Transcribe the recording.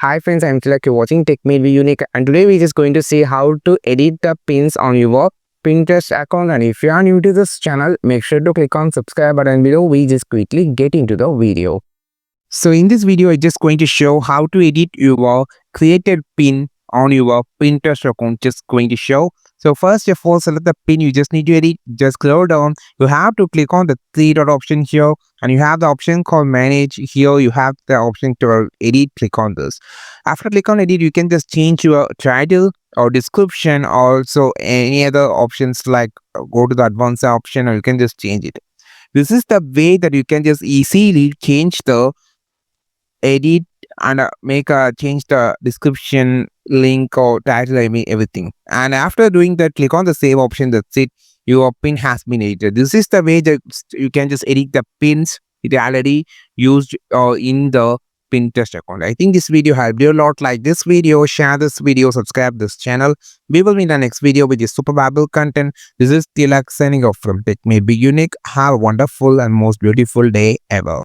Hi friends, I'm Tilak. You're watching Tech Made Be Unique, and today we're just going to see how to edit the pins on your Pinterest account. And if you are new to this channel, make sure to click on subscribe button below. We just quickly get into the video. So in this video, I'm just going to show how to edit your created pin on your Pinterest account. Just going to show. So first of all, select the pin you just need to edit. Just scroll down. You have to click on the three dot option here, and you have the option called manage. Here you have the option to edit. Click on this. After click on edit, you can just change your title or description. Also any other options like go to the advanced option, or you can just change it. This is the way that you can just easily change the edit and make a change the description, link or title, I mean everything. And after doing that, click on the save option. That's it, your pin has been edited. This is the way that you can just edit the pins it already used in the Pinterest account. I think this video helped you a lot. Like this video, share this video, subscribe this channel. We will meet in the next video with the super Bible content. This is Tilak signing off from Tech May Be Unique. Have a wonderful and most beautiful day ever.